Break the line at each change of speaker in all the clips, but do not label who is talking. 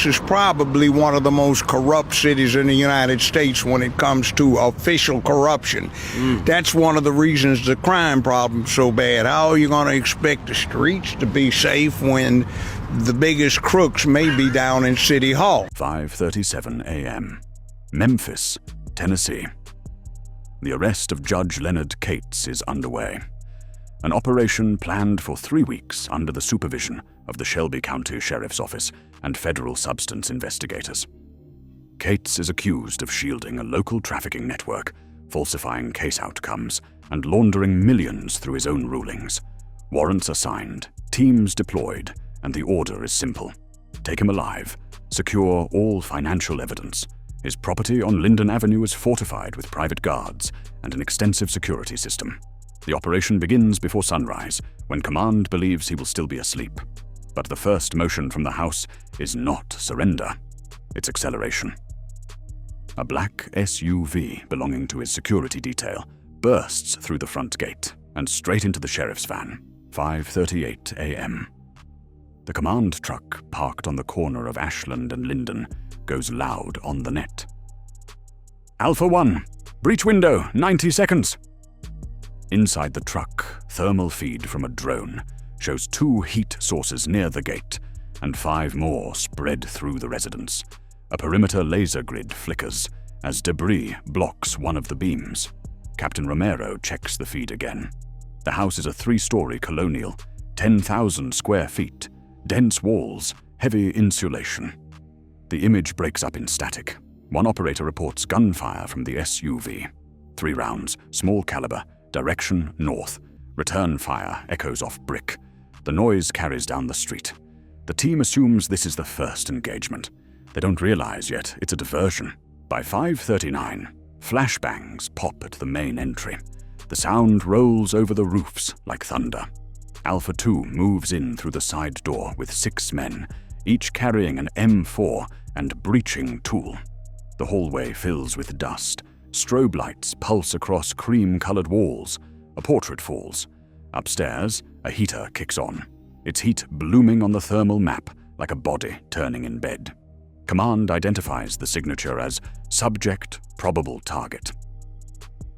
Memphis is probably one of the most corrupt cities in the United States when it comes to official corruption. That's one of the reasons the crime problem's so bad. How are you going to expect the streets to be safe when the biggest crooks may be down in City Hall?
5:37 a.m. Memphis, Tennessee. The arrest of Judge Leonard Cates is underway. An operation planned for 3 weeks under the supervision of the Shelby County Sheriff's Office and federal substance investigators. Cates is accused of shielding a local trafficking network, falsifying case outcomes, and laundering millions through his own rulings. Warrants are signed, teams deployed, and the order is simple. Take him alive, secure all financial evidence. His property on Linden Avenue is fortified with private guards and an extensive security system. The operation begins before sunrise, when command believes he will still be asleep. But the first motion from the house is not surrender, it's acceleration. A black SUV belonging to his security detail bursts through the front gate and straight into the sheriff's van. 5:38 a.m. The command truck, parked on the corner of Ashland and Linden, goes loud on the net. Alpha 1, breach window, 90 seconds. Inside the truck, thermal feed from a drone shows 2 heat sources near the gate and 5 more spread through the residence. A perimeter laser grid flickers as debris blocks one of the beams. Captain Romero checks the feed again. The house is a 3-story colonial, 10,000 square feet, dense walls, heavy insulation. The image breaks up in static. One operator reports gunfire from the SUV. 3 rounds, small caliber, direction north. Return fire echoes off brick. The noise carries down the street. The team assumes this is the first engagement. They don't realize yet it's a diversion. By 5:39, flashbangs pop at the main entry. The sound rolls over the roofs like thunder. Alpha 2 moves in through the side door with 6 men, each carrying an M4 and breaching tool. The hallway fills with dust. Strobe lights pulse across cream-colored walls. A portrait falls. Upstairs, a heater kicks on, its heat blooming on the thermal map like a body turning in bed. Command identifies the signature as Subject Probable Target.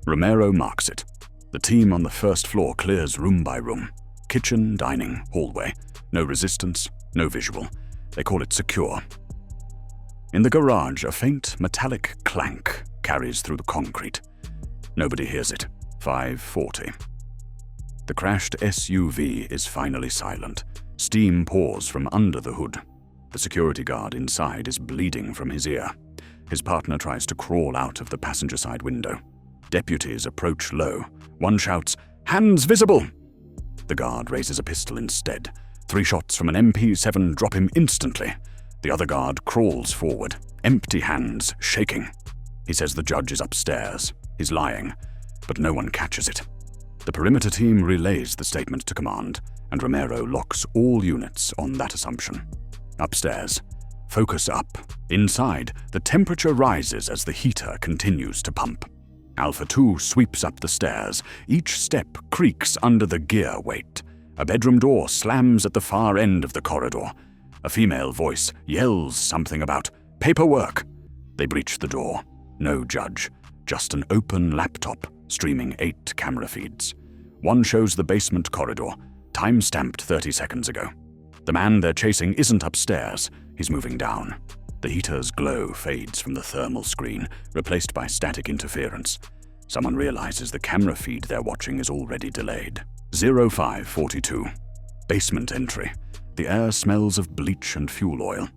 Romero marks it. The team on the first floor clears room by room. Kitchen, dining, hallway. No resistance, no visual. They call it secure. In the garage, a faint metallic clank carries through the concrete. Nobody hears it. 5:40. The crashed SUV is finally silent. Steam pours from under the hood. The security guard inside is bleeding from his ear. His partner tries to crawl out of the passenger side window. Deputies approach low. One shouts, "Hands visible!" The guard raises a pistol instead. 3 shots from an MP7 drop him instantly. The other guard crawls forward, empty hands, shaking. He says the judge is upstairs. He's lying, but no one catches it. The perimeter team relays the statement to command, and Romero locks all units on that assumption. Upstairs, focus up. Inside, the temperature rises as the heater continues to pump. Alpha 2 sweeps up the stairs. Each step creaks under the gear weight. A bedroom door slams at the far end of the corridor. A female voice yells something about paperwork. They breach the door. No judge, just an open laptop streaming 8 camera feeds. One shows the basement corridor, time-stamped 30 seconds ago. The man they're chasing isn't upstairs, he's moving down. The heater's glow fades from the thermal screen, replaced by static interference. Someone realizes the camera feed they're watching is already delayed. 0542. Basement entry. The air smells of bleach and fuel oil.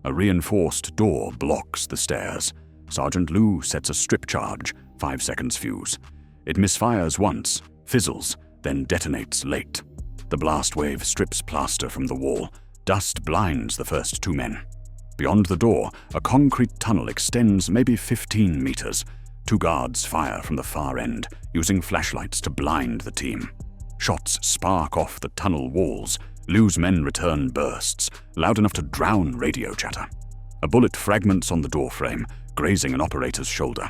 A reinforced door blocks the stairs. Sergeant Liu sets a strip charge, 5 seconds fuse. It misfires once, fizzles, then detonates late. The blast wave strips plaster from the wall. Dust blinds the first 2 men. Beyond the door, a concrete tunnel extends maybe 15 meters. 2 guards fire from the far end, using flashlights to blind the team. Shots spark off the tunnel walls. Liu's men return bursts, loud enough to drown radio chatter. A bullet fragments on the doorframe, grazing an operator's shoulder.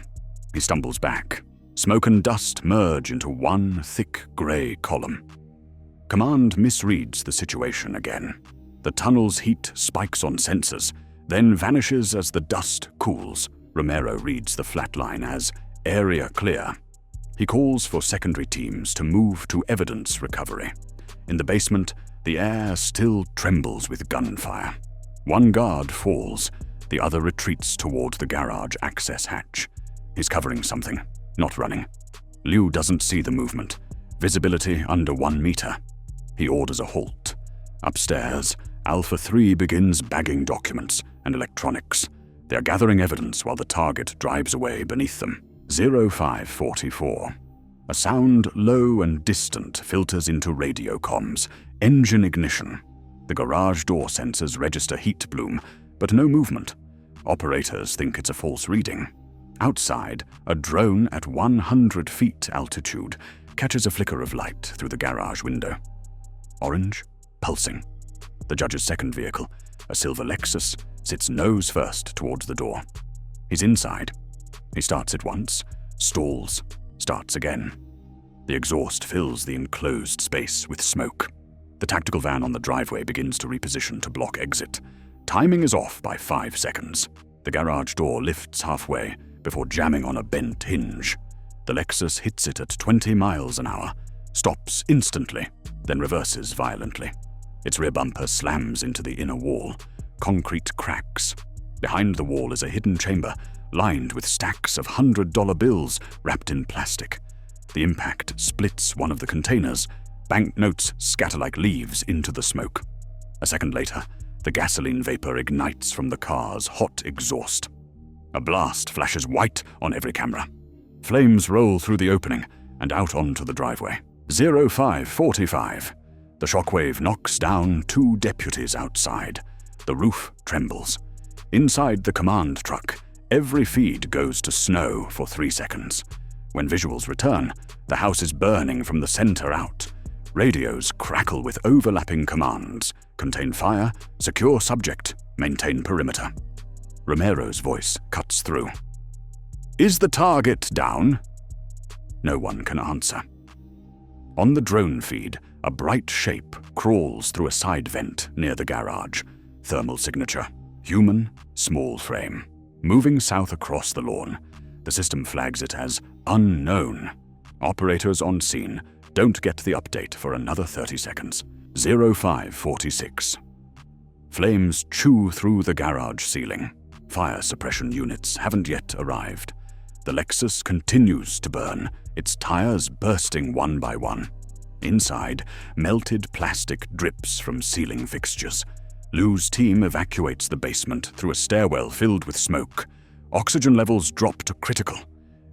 He stumbles back. Smoke and dust merge into one thick gray column. Command misreads the situation again. The tunnel's heat spikes on sensors. then vanishes as the dust cools. Romero reads the flat line as area clear. He calls for secondary teams to move to evidence recovery. In the basement, the air still trembles with gunfire. One guard falls, the other retreats toward the garage access hatch. He's covering something, not running. Liu doesn't see the movement. Visibility under 1 meter. He orders a halt. Upstairs, Alpha 3 begins bagging documents and electronics. They are gathering evidence while the target drives away beneath them. 0544. A sound low and distant filters into radio comms. Engine ignition. The garage door sensors register heat bloom, but no movement. Operators think it's a false reading. Outside, a drone at 100 feet altitude catches a flicker of light through the garage window. Orange, pulsing. The judge's second vehicle, a silver Lexus, sits nose first towards the door. He's inside. He starts it once, stalls, starts again. The exhaust fills the enclosed space with smoke. The tactical van on the driveway begins to reposition to block exit. Timing is off by 5 seconds. The garage door lifts halfway before jamming on a bent hinge. The Lexus hits it at 20 miles an hour, stops instantly, then reverses violently. Its rear bumper slams into the inner wall. Concrete cracks. Behind the wall is a hidden chamber, lined with stacks of $100 bills wrapped in plastic. The impact splits one of the containers. Banknotes scatter like leaves into the smoke. A second later, the gasoline vapor ignites from the car's hot exhaust. A blast flashes white on every camera. Flames roll through the opening and out onto the driveway. 0545. The shockwave knocks down 2 deputies outside. The roof trembles. Inside the command truck, every feed goes to snow for 3 seconds. When visuals return, the house is burning from the center out. Radios crackle with overlapping commands. Contain fire, secure subject, maintain perimeter. Romero's voice cuts through. Is the target down? No one can answer. On the drone feed, a bright shape crawls through a side vent near the garage. Thermal signature. Human, small frame. Moving south across the lawn. The system flags it as unknown. Operators on scene don't get the update for another 30 seconds. 0546. Flames chew through the garage ceiling. Fire suppression units haven't yet arrived. The Lexus continues to burn, its tires bursting one by one. Inside, melted plastic drips from ceiling fixtures. Liu's team evacuates the basement through a stairwell filled with smoke. Oxygen levels drop to critical.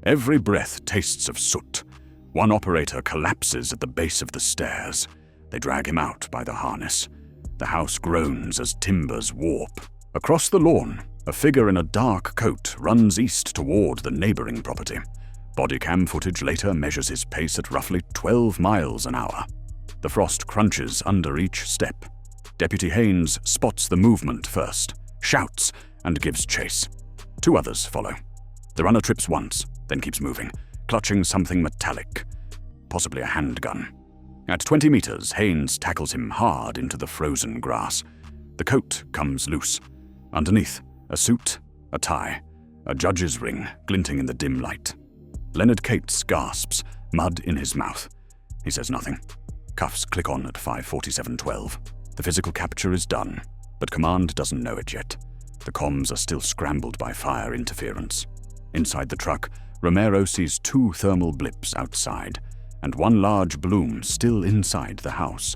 Every breath tastes of soot. One operator collapses at the base of the stairs. They drag him out by the harness. The house groans as timbers warp. Across the lawn, a figure in a dark coat runs east toward the neighboring property. Body cam footage later measures his pace at roughly 12 miles an hour. The frost crunches under each step. Deputy Haynes spots the movement first, shouts, and gives chase. 2 others follow. The runner trips once, then keeps moving, clutching something metallic, possibly a handgun. At 20 meters, Haynes tackles him hard into the frozen grass. The coat comes loose. Underneath, a suit, a tie, a judge's ring glinting in the dim light. Leonard Cates gasps, mud in his mouth. He says nothing. Cuffs click on at 5:47:12. The physical capture is done, but command doesn't know it yet. The comms are still scrambled by fire interference. Inside the truck, Romero sees 2 thermal blips outside, and 1 large bloom still inside the house.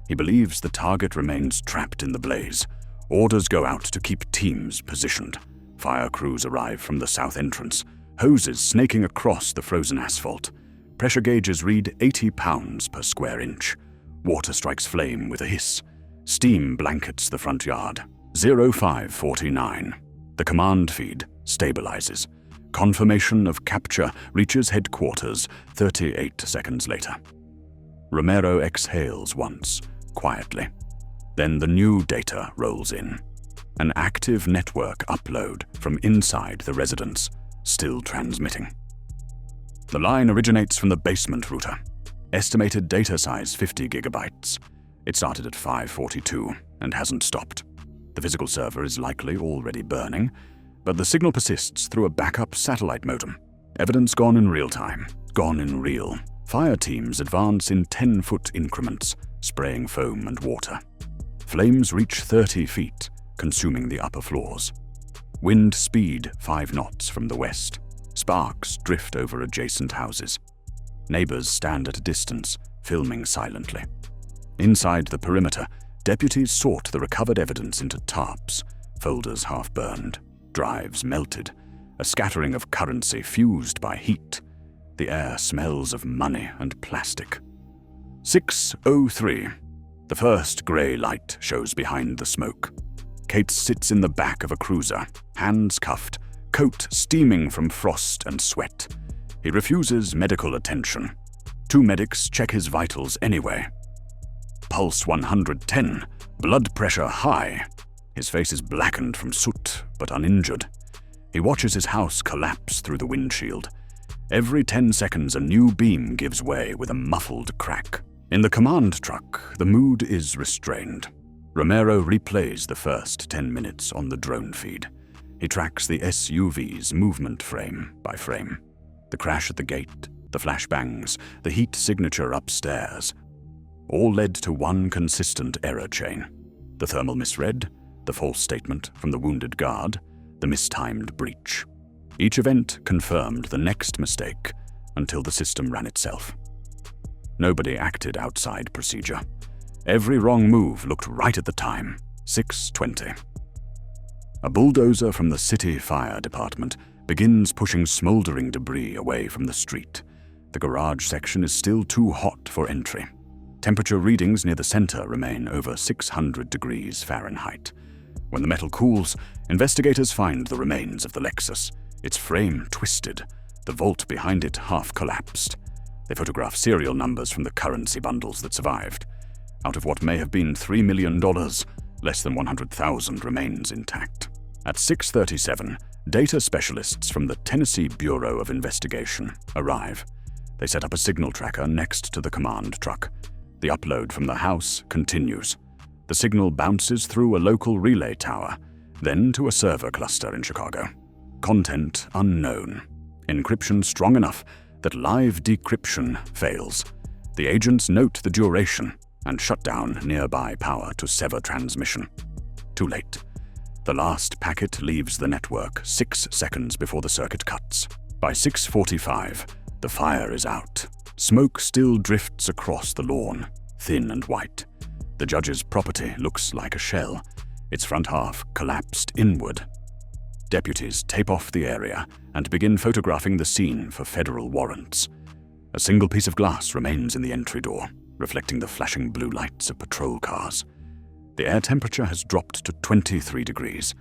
He believes the target remains trapped in the blaze. Orders go out to keep teams positioned. Fire crews arrive from the south entrance, hoses snaking across the frozen asphalt. Pressure gauges read 80 pounds per square inch. Water strikes flame with a hiss. Steam blankets the front yard. 0549. The command feed stabilizes. Confirmation of capture reaches headquarters 38 seconds later. Romero exhales once, quietly. Then the new data rolls in. An active network upload from inside the residence, still transmitting. The line originates from the basement router. Estimated data size 50 gigabytes. It started at 5:42 and hasn't stopped. The physical server is likely already burning, but the signal persists through a backup satellite modem. Evidence gone in real time, gone in real. Fire teams advance in 10-foot increments, spraying foam and water. Flames reach 30 feet, consuming the upper floors. Wind speed 5 knots from the west. Sparks drift over adjacent houses. Neighbors stand at a distance, filming silently. Inside the perimeter, deputies sort the recovered evidence into tarps, folders half-burned, drives melted, a scattering of currency fused by heat. The air smells of money and plastic. 6:03. The first grey light shows behind the smoke. Cates sits in the back of a cruiser, hands cuffed, coat steaming from frost and sweat. He refuses medical attention. 2 medics check his vitals anyway. Pulse 110, blood pressure high. His face is blackened from soot, but uninjured. He watches his house collapse through the windshield. Every 10 seconds, a new beam gives way with a muffled crack. In the command truck, the mood is restrained. Romero replays the first 10 minutes on the drone feed. He tracks the SUV's movement frame by frame. The crash at the gate, the flashbangs, the heat signature upstairs, all led to one consistent error chain. The thermal misread, the false statement from the wounded guard, the mistimed breach. Each event confirmed the next mistake until the system ran itself. Nobody acted outside procedure. Every wrong move looked right at the time, 6:20. A bulldozer from the city fire department begins pushing smoldering debris away from the street. The garage section is still too hot for entry. Temperature readings near the center remain over 600 degrees Fahrenheit. When the metal cools, investigators find the remains of the Lexus, its frame twisted, the vault behind it half collapsed. They photograph serial numbers from the currency bundles that survived. Out of what may have been $3 million, less than 100,000 remains intact. At 6:37, data specialists from the Tennessee Bureau of Investigation arrive. They set up a signal tracker next to the command truck. The upload from the house continues. The signal bounces through a local relay tower, then to a server cluster in Chicago. Content unknown. Encryption strong enough that live decryption fails. The agents note the duration and shut down nearby power to sever transmission. Too late. The last packet leaves the network 6 seconds before the circuit cuts. By 6:45, the fire is out. Smoke still drifts across the lawn, thin and white. The judge's property looks like a shell, its front half collapsed inward. Deputies tape off the area and begin photographing the scene for federal warrants. A single piece of glass remains in the entry door, reflecting the flashing blue lights of patrol cars. The air temperature has dropped to 23 degrees.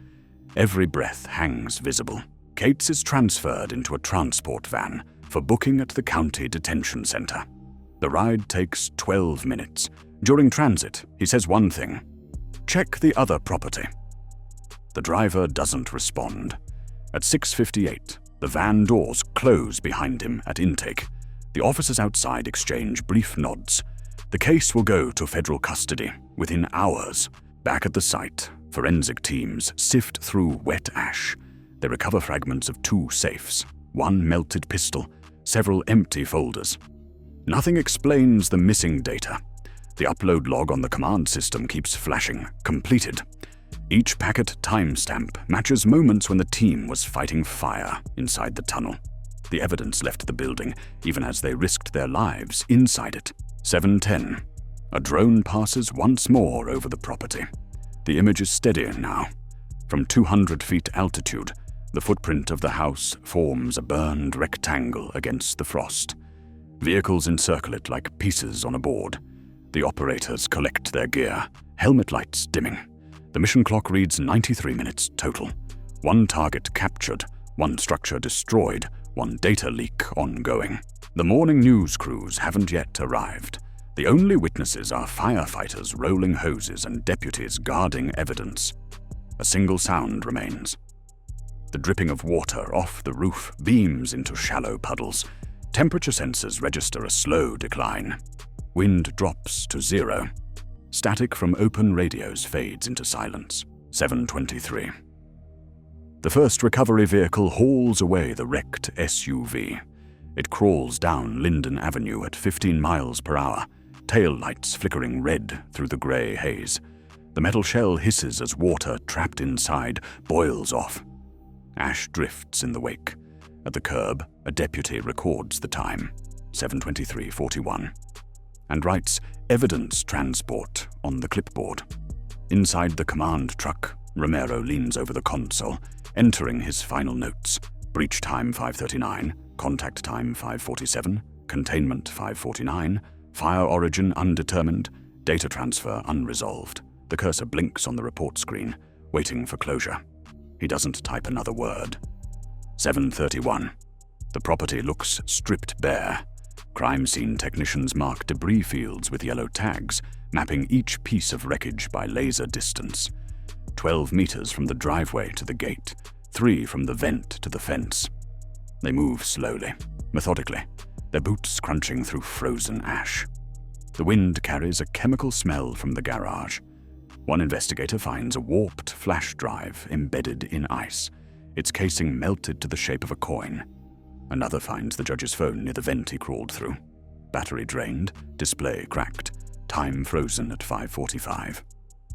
Every breath hangs visible. Cates is transferred into a transport van for booking at the county detention center. The ride takes 12 minutes. During transit, he says one thing: check the other property. The driver doesn't respond. At 6:58, the van doors close behind him at intake. The officers outside exchange brief nods. The case will go to federal custody within hours. Back at the site, forensic teams sift through wet ash. They recover fragments of 2 safes, 1 melted pistol, several empty folders. Nothing explains the missing data. The upload log on the command system keeps flashing, completed. Each packet timestamp matches moments when the team was fighting fire inside the tunnel. The evidence left the building, even as they risked their lives inside it. 7:10. A drone passes once more over the property. The image is steadier now. From 200 feet altitude, the footprint of the house forms a burned rectangle against the frost. Vehicles encircle it like pieces on a board. The operators collect their gear, helmet lights dimming. The mission clock reads 93 minutes total. 1 target captured, 1 structure destroyed, 1 data leak ongoing. The morning news crews haven't yet arrived. The only witnesses are firefighters rolling hoses and deputies guarding evidence. A single sound remains. The dripping of water off the roof beams into shallow puddles. Temperature sensors register a slow decline. Wind drops to 0. Static from open radios fades into silence. 7:23. The first recovery vehicle hauls away the wrecked SUV. It crawls down Linden Avenue at 15 miles per hour, tail lights flickering red through the grey haze. The metal shell hisses as water trapped inside boils off. Ash drifts in the wake. At the curb, a deputy records the time, 7:23:41, and writes evidence transport on the clipboard. Inside the command truck, Romero leans over the console, entering his final notes. Breach time 5:39, contact time 5:47, containment 5:49, fire origin undetermined, data transfer unresolved. The cursor blinks on the report screen, waiting for closure. He doesn't type another word. 7:31. The property looks stripped bare. Crime scene technicians mark debris fields with yellow tags, mapping each piece of wreckage by laser distance. 12 meters from the driveway to the gate, 3 from the vent to the fence. They move slowly, methodically, their boots crunching through frozen ash. The wind carries a chemical smell from the garage. One investigator finds a warped flash drive embedded in ice, its casing melted to the shape of a coin. Another finds the judge's phone near the vent he crawled through. Battery drained, display cracked, time frozen at 5:45.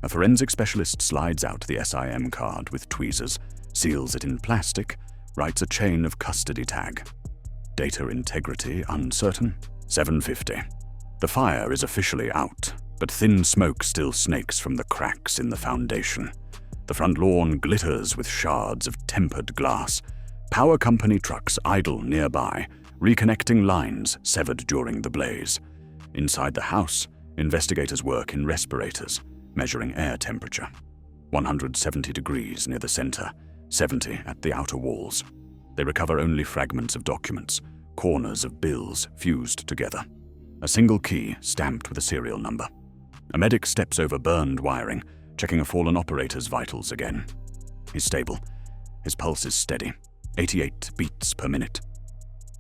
A forensic specialist slides out the SIM card with tweezers, seals it in plastic, writes a chain of custody tag. Data integrity uncertain. 7:50. The fire is officially out, but thin smoke still snakes from the cracks in the foundation. The front lawn glitters with shards of tempered glass. Power company trucks idle nearby, reconnecting lines severed during the blaze. Inside the house, investigators work in respirators, measuring air temperature. 170 degrees near the center, 70 at the outer walls. They recover only fragments of documents, corners of bills fused together. A single key stamped with a serial number. A medic steps over burned wiring, checking a fallen operator's vitals again. He's stable. His pulse is steady, 88 beats per minute.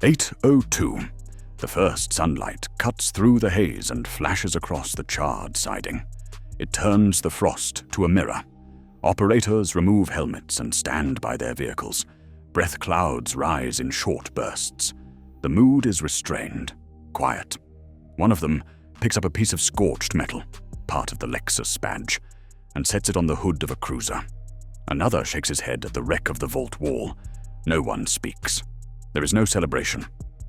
8:02. The first sunlight cuts through the haze and flashes across the charred siding. It turns the frost to a mirror. Operators remove helmets and stand by their vehicles. Breath clouds rise in short bursts. The mood is restrained, quiet. One of them picks up a piece of scorched metal, part of the Lexus badge, and sets it on the hood of a cruiser. Another shakes his head at the wreck of the vault wall. No one speaks. There is no celebration,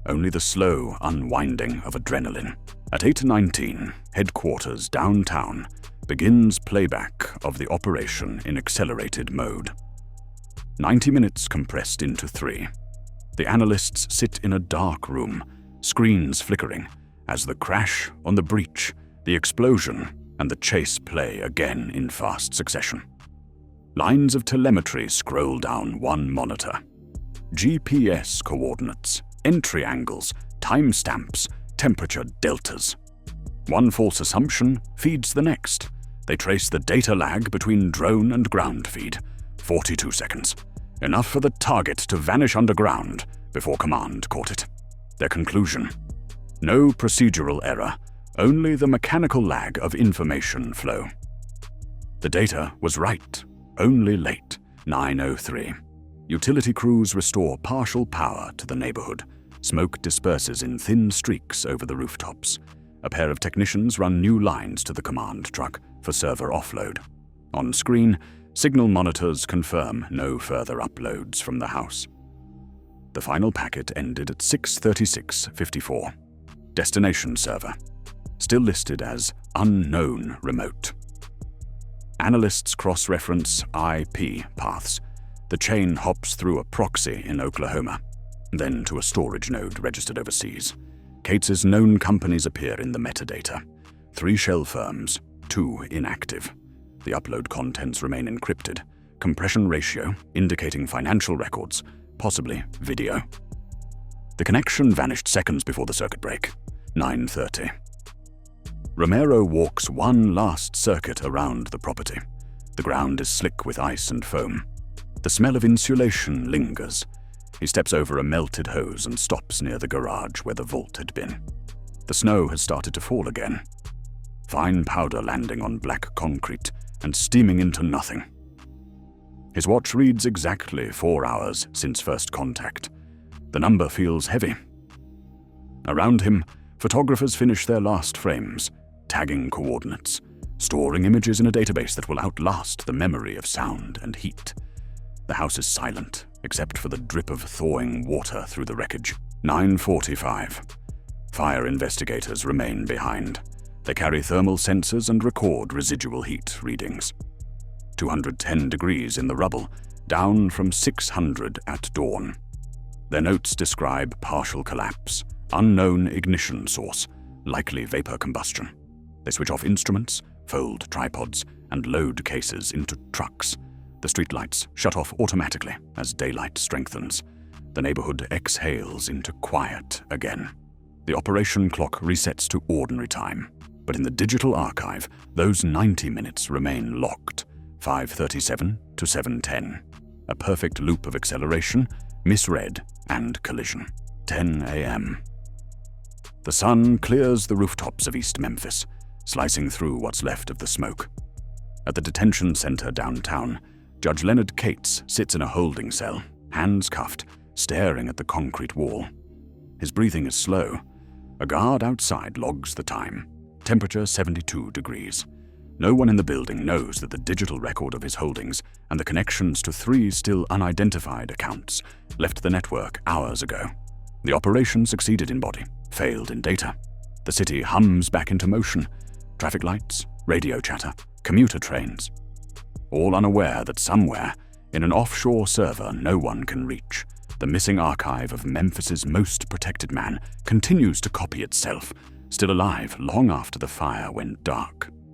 only the slow unwinding of adrenaline. At 8:19, headquarters downtown begins playback of the operation in accelerated mode. 90 minutes compressed into 3. The analysts sit in a dark room, screens flickering, as the crash on the breach, the explosion, and the chase play again in fast succession. Lines of telemetry scroll down one monitor. GPS coordinates, entry angles, timestamps, temperature deltas. One false assumption feeds the next. They trace the data lag between drone and ground feed. 42 seconds. Enough for the target to vanish underground before command caught it. Their conclusion: no procedural error, only the mechanical lag of information flow. The data was right, only late. 9:03. Utility crews restore partial power to the neighborhood. Smoke disperses in thin streaks over the rooftops. A pair of technicians run new lines to the command truck for server offload. On screen, signal monitors confirm no further uploads from the house. The final packet ended at 6:36:54. Destination server, still listed as unknown remote. Analysts cross-reference IP paths. The chain hops through a proxy in Oklahoma, then to a storage node registered overseas. Cates's known companies appear in the metadata. 3 shell firms, 2 inactive. The upload contents remain encrypted. Compression ratio indicating financial records, possibly video. The connection vanished seconds before the circuit break. 9:30. Romero walks one last circuit around the property. The ground is slick with ice and foam. The smell of insulation lingers. He steps over a melted hose and stops near the garage where the vault had been. The snow has started to fall again. Fine powder landing on black concrete and steaming into nothing. His watch reads exactly 4 hours since first contact. The number feels heavy. Around him, photographers finish their last frames, tagging coordinates, storing images in a database that will outlast the memory of sound and heat. The house is silent, except for the drip of thawing water through the wreckage. 9:45. Fire investigators remain behind. They carry thermal sensors and record residual heat readings. 210 degrees in the rubble, down from 600 at dawn. Their notes describe partial collapse, unknown ignition source, likely vapor combustion. They switch off instruments, fold tripods, and load cases into trucks. The streetlights shut off automatically as daylight strengthens. The neighborhood exhales into quiet again. The operation clock resets to ordinary time, but in the digital archive, those 90 minutes remain locked, 5:37 to 7:10. A perfect loop of acceleration, misread, and collision. 10 a.m. The sun clears the rooftops of East Memphis, slicing through what's left of the smoke. At the detention center downtown, Judge Leonard Cates sits in a holding cell, hands cuffed, staring at the concrete wall. His breathing is slow. A guard outside logs the time. Temperature 72 degrees. No one in the building knows that the digital record of his holdings and the connections to 3 still unidentified accounts left the network hours ago. The operation succeeded in body, failed in data. The city hums back into motion. Traffic lights, radio chatter, commuter trains. All unaware that somewhere, in an offshore server no one can reach, the missing archive of Memphis's most protected man continues to copy itself, still alive long after the fire went dark.